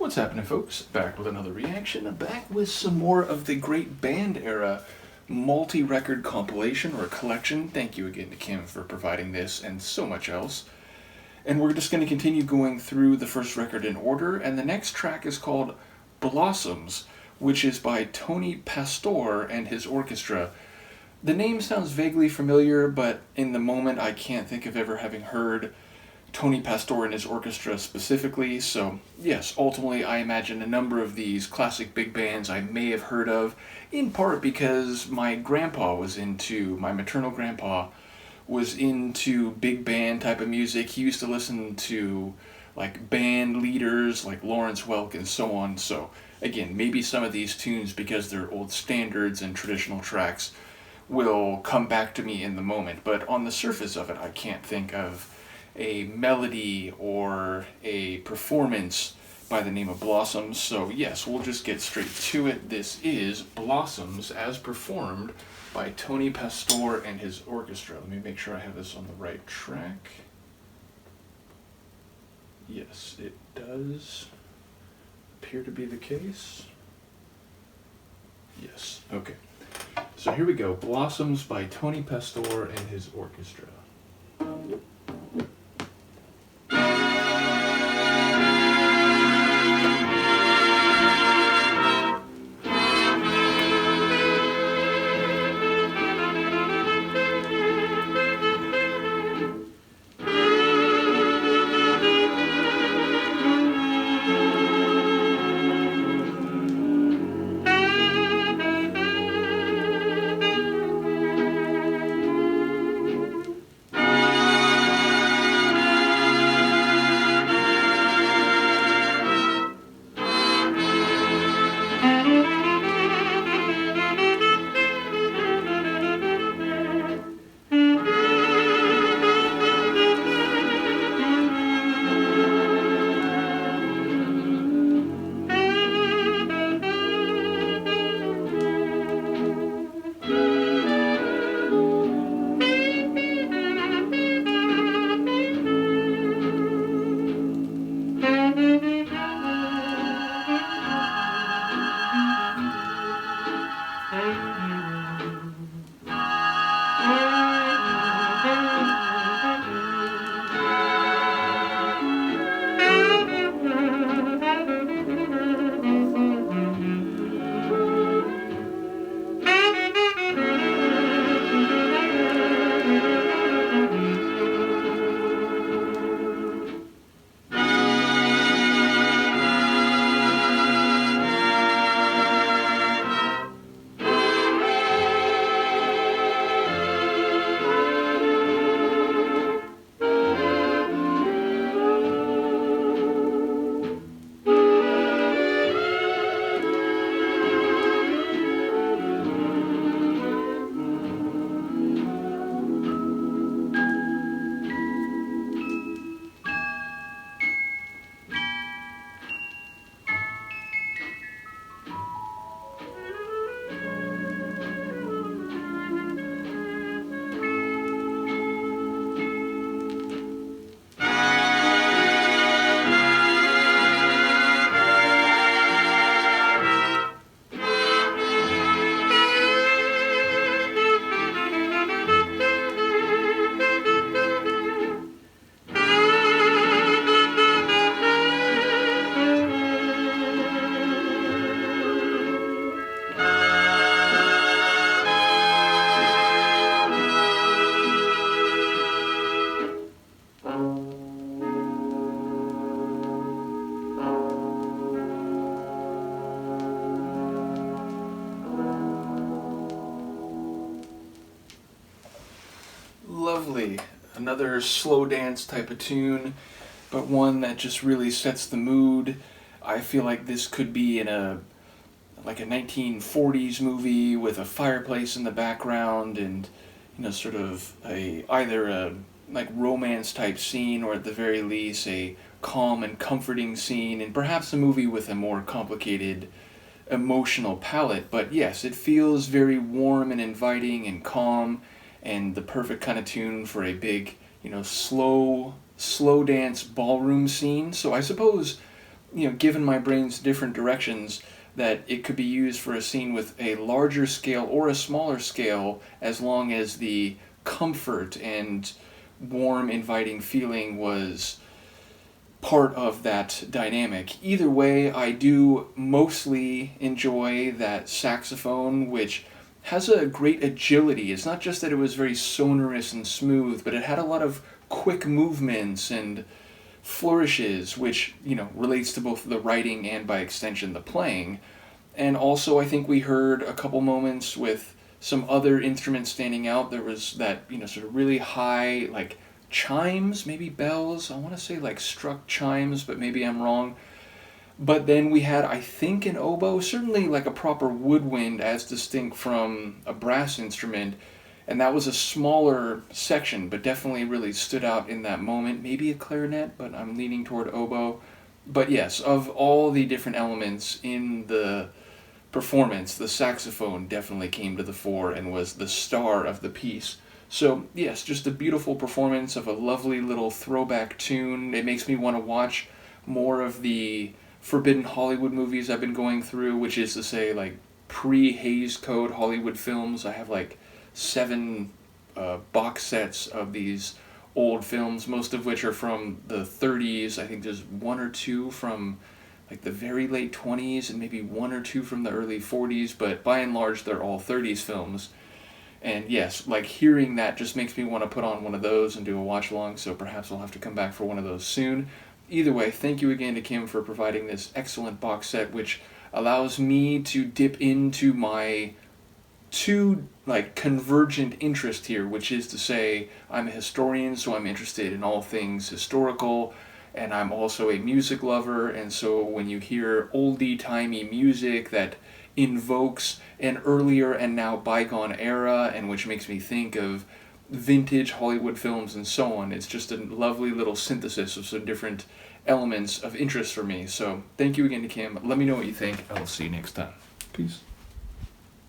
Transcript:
What's happening, folks? Back with another reaction, back with some more of the great band era multi-record compilation or collection. Thank you again to Kim for providing this and so much else. And we're just going to continue going through the first record in order, and the next track is called Blossoms, which is by Tony Pastor and his orchestra. The name sounds vaguely familiar, but in the moment I can't think of ever having heard Tony Pastor and his orchestra specifically, so yes, ultimately I imagine a number of these classic big bands I may have heard of, in part because my maternal grandpa was into big band type of music. He used to listen to like band leaders like Lawrence Welk and so on, so again, maybe some of these tunes, because they're old standards and traditional tracks, will come back to me in the moment, but on the surface of it I can't think of a melody or a performance by the name of Blossoms. So yes, we'll just get straight to it. This is Blossoms as performed by Tony Pastor and his orchestra. Let me make sure I have this on the right track. Yes, it does appear to be the case. Yes, okay. So here we go. Blossoms by Tony Pastor and his orchestra. Lovely. Another slow dance type of tune, but one that just really sets the mood. I feel like this could be in a 1940s movie with a fireplace in the background and sort of either a like romance type scene, or at the very least a calm and comforting scene, and perhaps a movie with a more complicated emotional palette. But yes, it feels very warm and inviting and calm, and the perfect kind of tune for a big, slow dance ballroom scene. So I suppose given my brain's different directions, that it could be used for a scene with a larger scale or a smaller scale, as long as the comfort and warm, inviting feeling was part of that dynamic. Either way, I do mostly enjoy that saxophone, which has a great agility. It's not just that it was very sonorous and smooth, but it had a lot of quick movements and flourishes, which, relates to both the writing and by extension the playing. And also, I think we heard a couple moments with some other instruments standing out. There was that, sort of really high, like, chimes, maybe bells. I want to say like struck chimes, but maybe I'm wrong. But then we had, I think, an oboe, certainly like a proper woodwind as distinct from a brass instrument. And that was a smaller section, but definitely really stood out in that moment. Maybe a clarinet, but I'm leaning toward oboe. But yes, of all the different elements in the performance, the saxophone definitely came to the fore and was the star of the piece. So, yes, just a beautiful performance of a lovely little throwback tune. It makes me want to watch more of the Forbidden Hollywood movies I've been going through, which is to say, like, pre-Hays Code Hollywood films. I have, like, 7 box sets of these old films, most of which are from the 30s. I think there's 1 or 2 from, like, the very late 20s, and maybe 1 or 2 from the early 40s, but by and large, they're all 30s films. And yes, like, hearing that just makes me want to put on one of those and do a watch along, so perhaps I'll have to come back for one of those soon. Either way, thank you again to Kim for providing this excellent box set, which allows me to dip into my 2, like, convergent interest here, which is to say, I'm a historian, so I'm interested in all things historical, and I'm also a music lover, and so when you hear oldie-timey music that invokes an earlier and now bygone era, and which makes me think of vintage Hollywood films and so on, it's just a lovely little synthesis of some different elements of interest for me. So thank you again to Kim. Let me know what you think. I will see you next time. Peace.